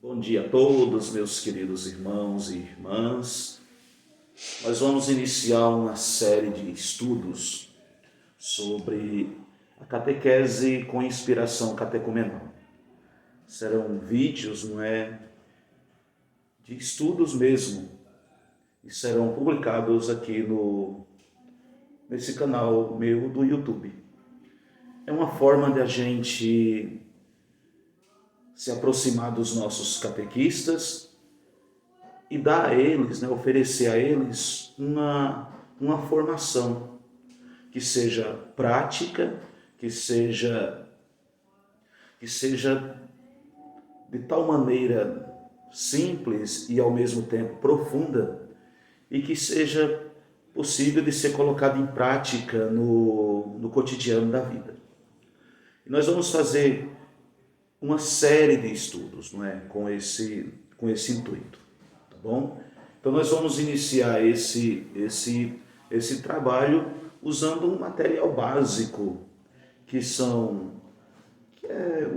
Bom dia a todos, meus queridos irmãos e irmãs. Nós vamos iniciar uma série de estudos sobre a catequese com inspiração catecumenal. Serão vídeos, de estudos mesmo, e serão publicados aqui nesse canal meu do YouTube. É uma forma de a gente se aproximar dos nossos catequistas e dar a eles, oferecer a eles uma formação que seja prática, que seja de tal maneira simples e ao mesmo tempo profunda e que seja possível de ser colocado em prática no cotidiano da vida. E nós vamos fazer uma série de estudos, com esse intuito, tá bom? Então nós vamos iniciar esse trabalho usando um material básico que é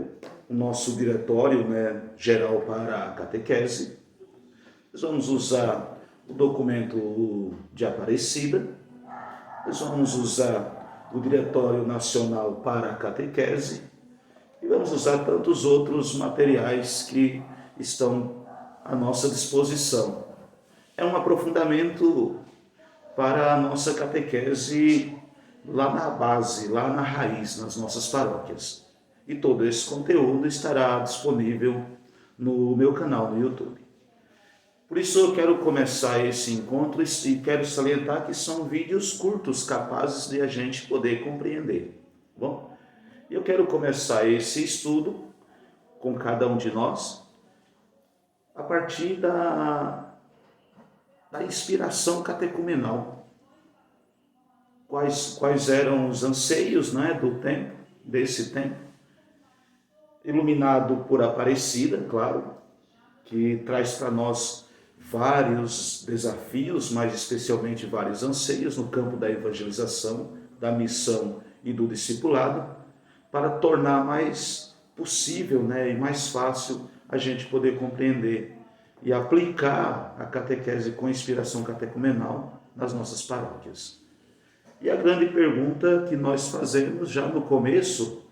o nosso diretório, geral para a catequese. Nós vamos usar o documento de Aparecida, nós vamos usar o Diretório Nacional para a Catequese, e vamos usar tantos outros materiais que estão à nossa disposição. É um aprofundamento para a nossa catequese lá na base, lá na raiz, nas nossas paróquias. E todo esse conteúdo estará disponível no meu canal no YouTube. Por isso eu quero começar esse encontro e quero salientar que são vídeos curtos, capazes de a gente poder compreender. Bom? Eu quero começar esse estudo com cada um de nós a partir da inspiração catecumenal. Quais eram os anseios do tempo, desse tempo, iluminado por Aparecida, claro, que traz para nós vários desafios, mas especialmente vários anseios no campo da evangelização, da missão e do discipulado, para tornar mais possível e mais fácil a gente poder compreender e aplicar a catequese com inspiração catecumenal nas nossas paróquias. E a grande pergunta que nós fazemos já no começo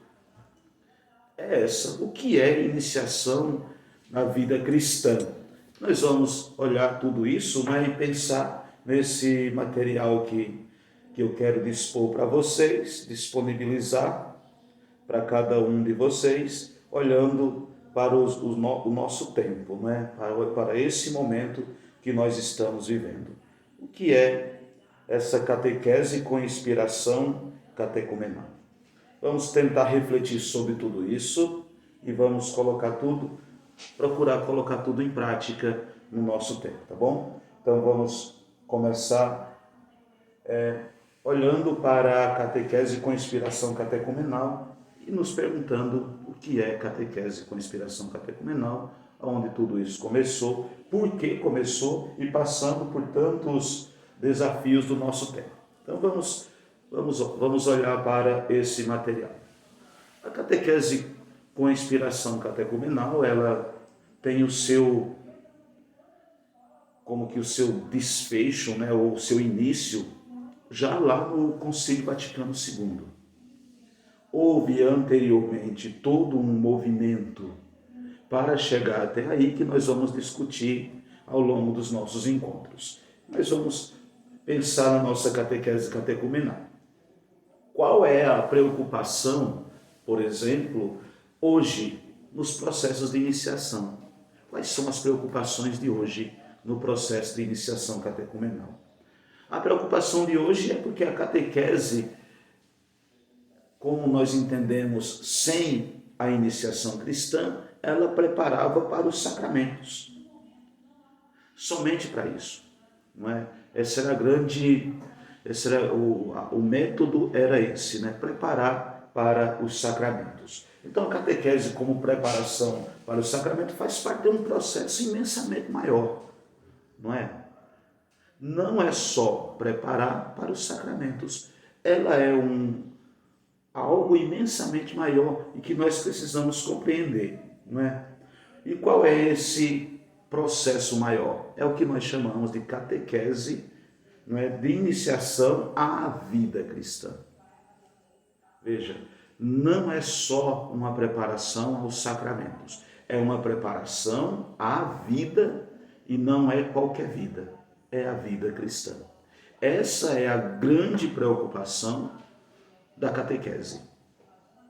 é essa: o que é iniciação na vida cristã? Nós vamos olhar tudo isso e pensar nesse material que eu quero dispor para vocês, disponibilizar para cada um de vocês, olhando para o nosso tempo, para esse momento que nós estamos vivendo. O que é essa catequese com inspiração catecumenal? Vamos tentar refletir sobre tudo isso e vamos procurar colocar tudo em prática no nosso tempo, tá bom? Então vamos começar olhando para a catequese com inspiração catecumenal e nos perguntando o que é catequese com inspiração catecumenal, onde tudo isso começou, por que começou e passando por tantos desafios do nosso tempo. Então vamos olhar para esse material. A catequese com inspiração catecumenal, ela tem o seu desfecho, ou o seu início, já lá no Concílio Vaticano II. Houve anteriormente todo um movimento para chegar até aí, que nós vamos discutir ao longo dos nossos encontros. Nós vamos pensar na nossa catequese catecumenal. Qual é a preocupação, por exemplo, hoje, nos processos de iniciação? Quais são as preocupações de hoje no processo de iniciação catecumenal? A preocupação de hoje é porque a catequese, como nós entendemos, sem a iniciação cristã, ela preparava para os sacramentos. Somente para isso. Não é? O método era esse, preparar para os sacramentos. Então a catequese como preparação para o sacramento faz parte de um processo imensamente maior, não é? Não é só preparar para os sacramentos, ela é algo imensamente maior e que nós precisamos compreender, não é? E qual é esse processo maior? É o que nós chamamos de catequese, não é? De iniciação à vida cristã. Veja, não é só uma preparação aos sacramentos, é uma preparação à vida e não é qualquer vida, é a vida cristã. Essa é a grande preocupação da catequese.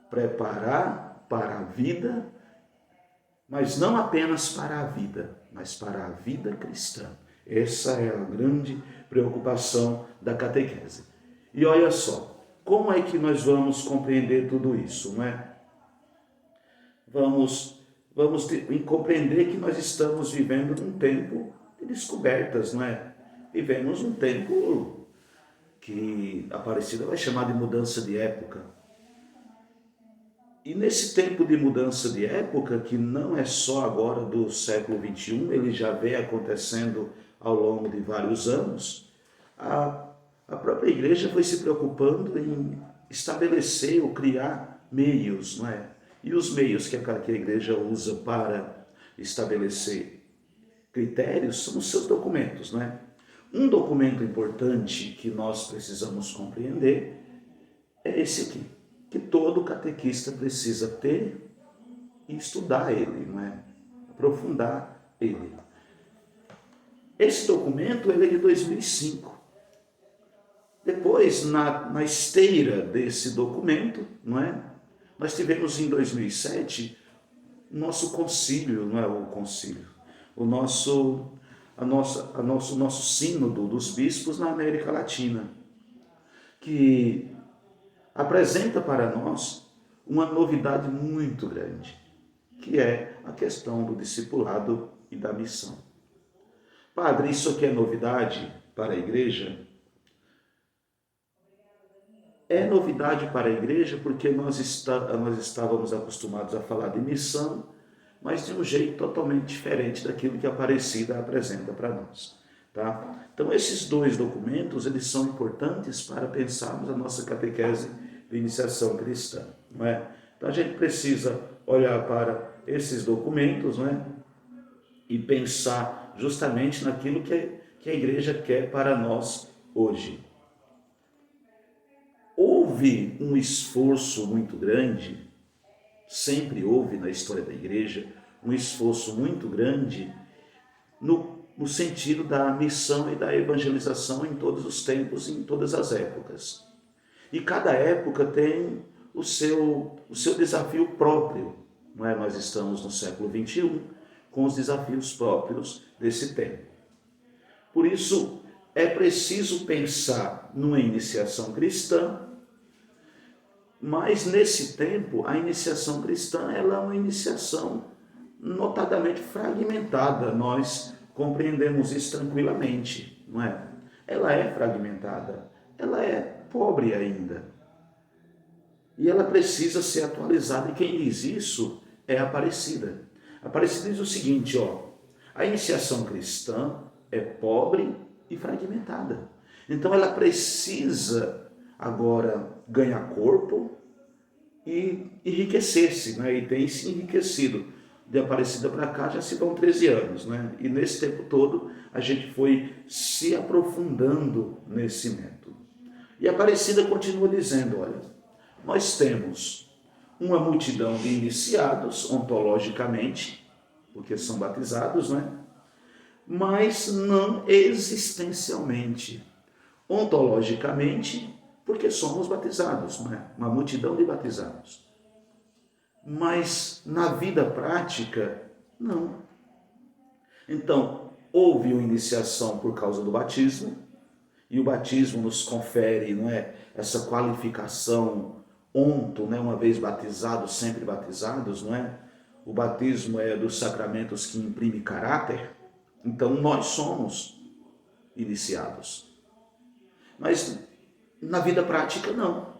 Preparar para a vida, mas não apenas para a vida, mas para a vida cristã. Essa é a grande preocupação da catequese. E olha só, como é que nós vamos compreender tudo isso, não é? Vamos compreender que nós estamos vivendo num tempo de descobertas, não é? Vivemos um tempo que a Aparecida vai chamar de mudança de época. E nesse tempo de mudança de época, que não é só agora do século XXI, ele já vem acontecendo ao longo de vários anos, a própria igreja foi se preocupando em estabelecer ou criar meios, não é? E os meios que a igreja usa para estabelecer critérios são os seus documentos, não é? Um documento importante que nós precisamos compreender é esse aqui, que todo catequista precisa ter e estudar ele, não é? Aprofundar ele. Esse documento ele é de 2005. Depois, na esteira desse documento, não é? Nós tivemos em 2007 o nosso concílio, não é o concílio, o nosso sínodo dos bispos na América Latina, que apresenta para nós uma novidade muito grande, que é a questão do discipulado e da missão. Padre, isso aqui é novidade para a igreja? É novidade para a igreja porque nós estávamos acostumados a falar de missão, mas de um jeito totalmente diferente daquilo que a Aparecida apresenta para nós. Tá? Então esses dois documentos eles são importantes para pensarmos a nossa catequese de iniciação cristã. Não é? Então a gente precisa olhar para esses documentos, não é? E pensar justamente naquilo que a igreja quer para nós hoje. Houve um esforço muito grande, sempre houve na história da igreja, um esforço muito grande no sentido da missão e da evangelização em todos os tempos e em todas as épocas. E cada época tem o seu desafio próprio. Não é? Nós estamos no século XXI com os desafios próprios desse tempo. Por isso, é preciso pensar numa iniciação cristã, mas nesse tempo a iniciação cristã ela é uma iniciação notadamente fragmentada. Nós compreendemos isso tranquilamente, não é? Ela é fragmentada, ela é pobre ainda. E ela precisa ser atualizada. E quem diz isso é a Aparecida. A Aparecida diz o seguinte, a iniciação cristã é pobre e fragmentada. Então ela precisa agora ganhar corpo e enriquecer-se, né? E tem se enriquecido. De Aparecida para cá já se vão 13 anos, né? E nesse tempo todo a gente foi se aprofundando nesse método. E a Aparecida continua dizendo, olha, nós temos uma multidão de iniciados ontologicamente, porque são batizados, né? Mas não existencialmente. Ontologicamente, porque somos batizados, não é? Uma multidão de batizados. Mas na vida prática, não. Então, houve uma iniciação por causa do batismo, e o batismo nos confere, não é, essa qualificação onto, né? Uma vez batizados, sempre batizados, não é? O batismo é dos sacramentos que imprime caráter, então nós somos iniciados. Mas na vida prática, não.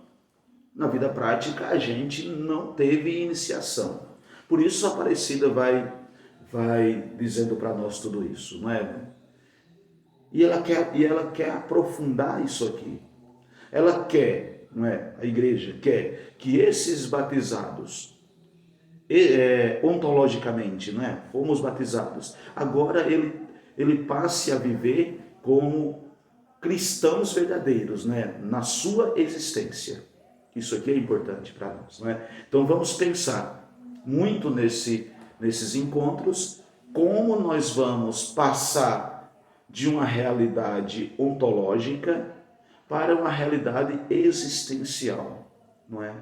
Na vida prática, a gente não teve iniciação. Por isso, a Aparecida vai dizendo para nós tudo isso, não é? E ela quer aprofundar isso aqui. Ela quer, não é? A igreja quer que esses batizados, ontologicamente, né? Fomos batizados. Agora ele passe a viver como cristãos verdadeiros, né? Na sua existência. Isso aqui é importante para nós, né? Então vamos pensar muito nesses encontros, como nós vamos passar de uma realidade ontológica para uma realidade existencial, não é?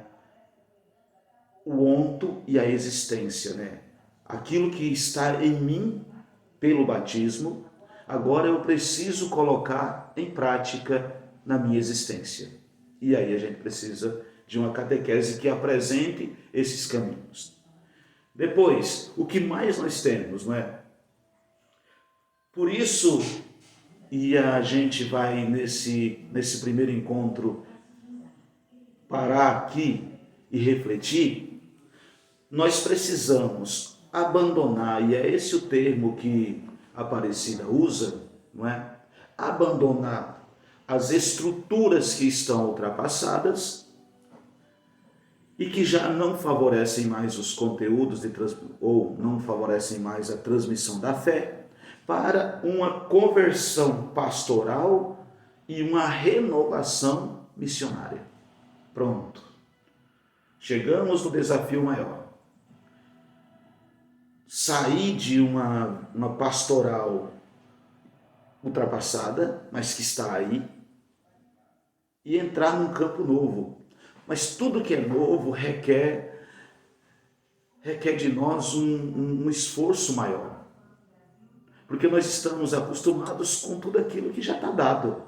O onto e a existência, né? Aquilo que está em mim pelo batismo, agora eu preciso colocar em prática na minha existência. E aí a gente precisa de uma catequese que apresente esses caminhos. Depois, o que mais nós temos, não é? Por isso, e a gente vai nesse primeiro encontro parar aqui e refletir, nós precisamos abandonar, e é esse o termo que a Aparecida usa, não é? Abandonar as estruturas que estão ultrapassadas e que já não favorecem mais os conteúdos ou não favorecem mais a transmissão da fé, para uma conversão pastoral e uma renovação missionária. Pronto. Chegamos no desafio maior. Sair de uma pastoral ultrapassada, mas que está aí, e entrar num campo novo. Mas tudo que é novo requer de nós um esforço maior. Porque nós estamos acostumados com tudo aquilo que já está dado.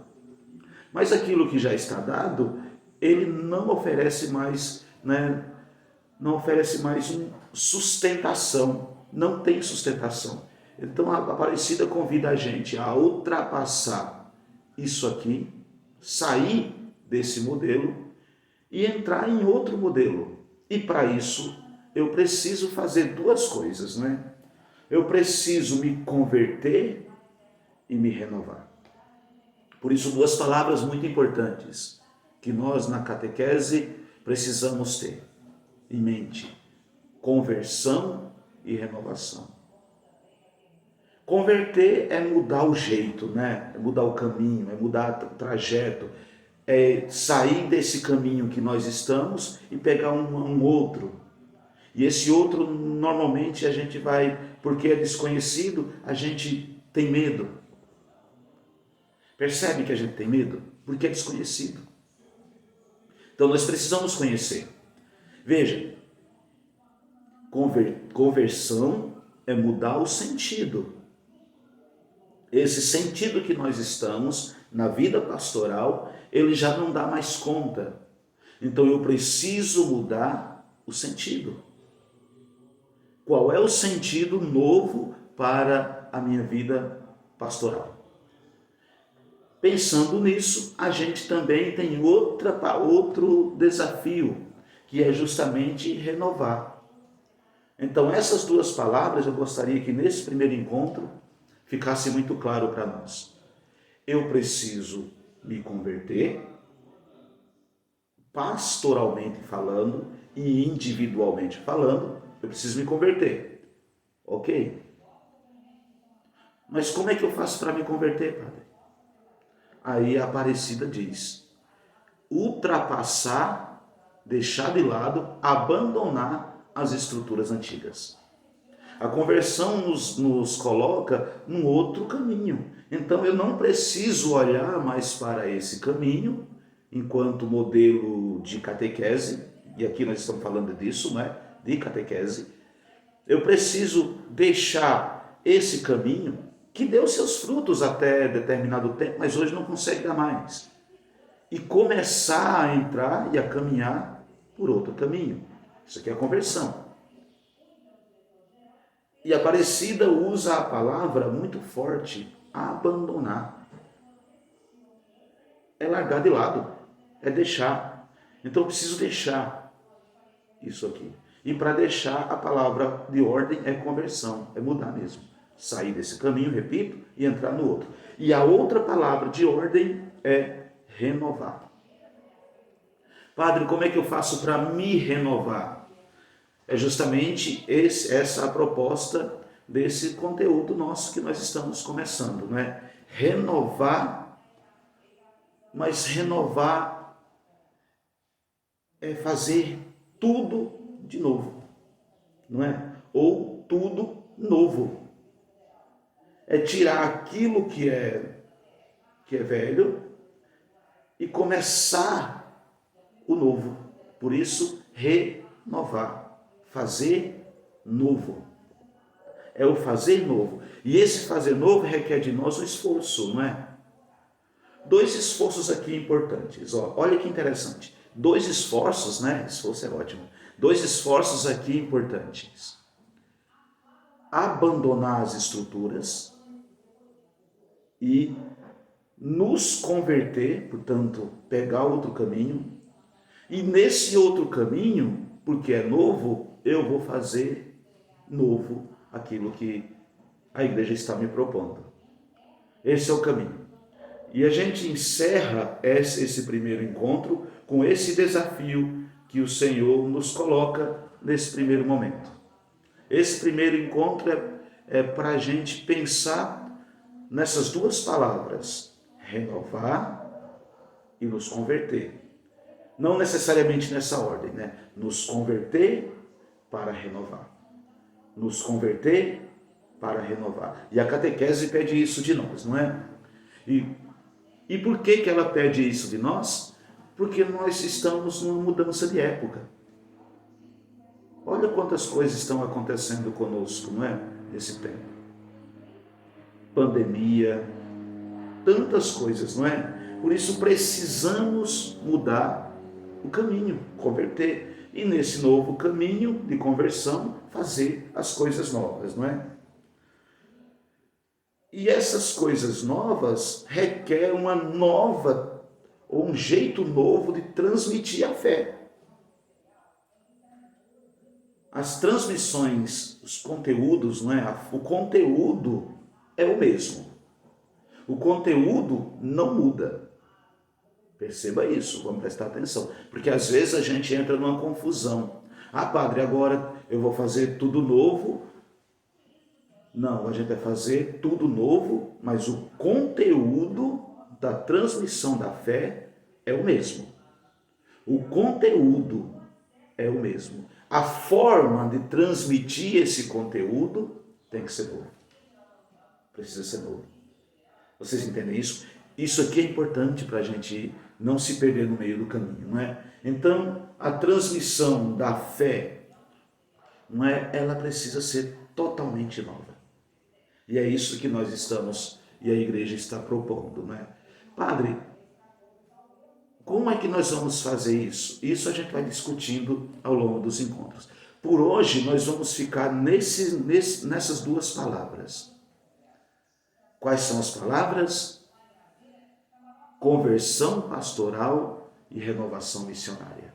Mas aquilo que já está dado, ele não oferece mais, né, não oferece mais sustentação. Não tem sustentação. Então a Aparecida convida a gente a ultrapassar isso aqui, sair desse modelo e entrar em outro modelo. E para isso eu preciso fazer duas coisas, né? Eu preciso me converter e me renovar. Por isso, duas palavras muito importantes que nós na catequese precisamos ter em mente: conversão e renovação. Converter é mudar o jeito, né? É mudar o caminho, é mudar o trajeto, é sair desse caminho que nós estamos e pegar um outro. E esse outro, normalmente, a gente vai, porque é desconhecido, a gente tem medo. Percebe que a gente tem medo? Porque é desconhecido. Então nós precisamos conhecer. Veja, conversão é mudar o sentido. Esse sentido que nós estamos na vida pastoral, ele já não dá mais conta. Então eu preciso mudar o sentido. Qual é o sentido novo para a minha vida pastoral? Pensando nisso, a gente também tem outro desafio, que é justamente renovar. Então essas duas palavras eu gostaria que nesse primeiro encontro ficasse muito claro para nós. Eu preciso me converter, pastoralmente falando e individualmente falando, eu preciso me converter. Ok? Mas como é que eu faço para me converter, padre? Aí a Aparecida diz: ultrapassar, deixar de lado, abandonar as estruturas antigas. A conversão nos coloca num outro caminho. Então eu não preciso olhar mais para esse caminho enquanto modelo de catequese, e aqui nós estamos falando disso, né? De catequese. Eu preciso deixar esse caminho que deu seus frutos até determinado tempo, mas hoje não consegue dar mais. E começar a entrar e a caminhar por outro caminho. Isso aqui é a conversão. E a Aparecida usa a palavra muito forte, abandonar. É largar de lado, é deixar. Então eu preciso deixar isso aqui. E para deixar, a palavra de ordem é conversão, é mudar mesmo. Sair desse caminho, repito, e entrar no outro. E a outra palavra de ordem é renovar. Padre, como é que eu faço para me renovar? É justamente essa a proposta desse conteúdo nosso que nós estamos começando, não é? Renovar, mas renovar é fazer tudo de novo, não é? Ou tudo novo. É tirar aquilo que é velho e começar o novo. Por isso, renovar, fazer novo. É o fazer novo. E esse fazer novo requer de nós um esforço, não é? Dois esforços aqui importantes. Olha que interessante. Dois esforços, né? Esforço é ótimo. Dois esforços aqui importantes. Abandonar as estruturas e nos converter, portanto, pegar outro caminho. E nesse outro caminho, porque é novo, eu vou fazer novo aquilo que a igreja está me propondo. Esse é o caminho. E a gente encerra esse primeiro encontro com esse desafio que o Senhor nos coloca nesse primeiro momento. Esse primeiro encontro é para a gente pensar nessas duas palavras, renovar e nos converter. Não necessariamente nessa ordem, né? Nos converter para renovar. Nos converter para renovar. E a catequese pede isso de nós, não é? E por que ela pede isso de nós? Porque nós estamos numa mudança de época. Olha quantas coisas estão acontecendo conosco, não é? Nesse tempo. Pandemia, tantas coisas, não é? Por isso precisamos mudar o caminho, converter. E nesse novo caminho de conversão, fazer as coisas novas, não é? E essas coisas novas requerem uma nova, ou um jeito novo de transmitir a fé. As transmissões, os conteúdos, não é? O conteúdo é o mesmo. O conteúdo não muda. Perceba isso, vamos prestar atenção. Porque às vezes a gente entra numa confusão. Ah, padre, agora eu vou fazer tudo novo. Não, a gente vai fazer tudo novo, mas o conteúdo da transmissão da fé é o mesmo. O conteúdo é o mesmo. A forma de transmitir esse conteúdo tem que ser novo. Precisa ser novo. Vocês entendem isso? Isso aqui é importante para a gente não se perder no meio do caminho, não é? Então, a transmissão da fé, não é? Ela precisa ser totalmente nova. E é isso que nós estamos, e a igreja está propondo, não é? Padre, como é que nós vamos fazer isso? Isso a gente vai discutindo ao longo dos encontros. Por hoje, nós vamos ficar nessas duas palavras. Quais são as palavras? Conversão pastoral e renovação missionária.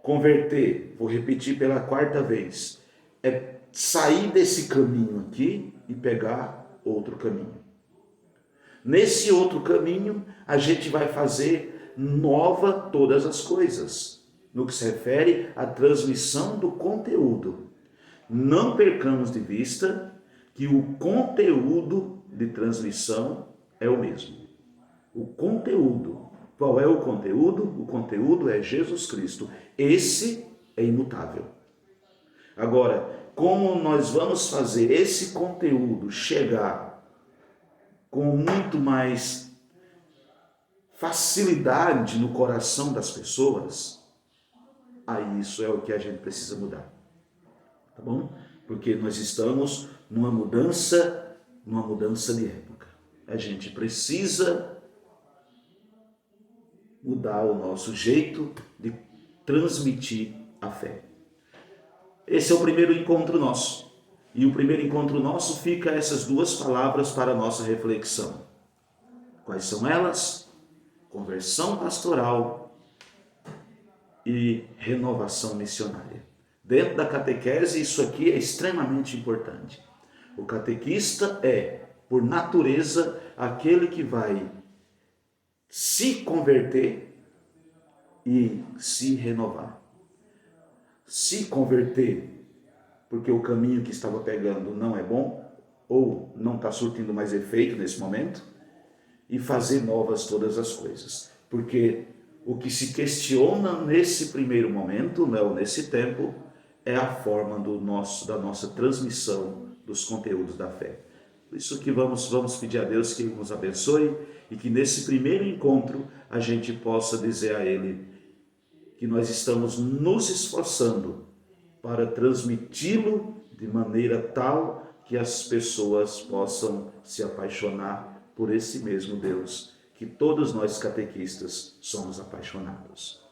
Converter, vou repetir pela quarta vez, é sair desse caminho aqui e pegar outro caminho. Nesse outro caminho, a gente vai fazer nova todas as coisas, no que se refere à transmissão do conteúdo. Não percamos de vista que o conteúdo de transmissão é o mesmo. O conteúdo. Qual é o conteúdo? O conteúdo é Jesus Cristo. Esse é imutável. Agora, como nós vamos fazer esse conteúdo chegar com muito mais facilidade no coração das pessoas, aí isso é o que a gente precisa mudar. Tá bom? Porque nós estamos numa mudança de época. A gente precisa mudar o nosso jeito de transmitir a fé. Esse é o primeiro encontro nosso. E o primeiro encontro nosso fica essas duas palavras para a nossa reflexão. Quais são elas? Conversão pastoral e renovação missionária. Dentro da catequese, isso aqui é extremamente importante. O catequista é, por natureza, aquele que vai se converter e se renovar. se converter, porque o caminho que estava pegando não é bom, ou não está surtindo mais efeito nesse momento, e fazer novas todas as coisas. Porque o que se questiona nesse primeiro momento, né, ou nesse tempo, é a forma da nossa transmissão dos conteúdos da fé. Por isso que vamos pedir a Deus que Ele nos abençoe e que nesse primeiro encontro a gente possa dizer a Ele que nós estamos nos esforçando para transmiti-lo de maneira tal que as pessoas possam se apaixonar por esse mesmo Deus, que todos nós catequistas somos apaixonados.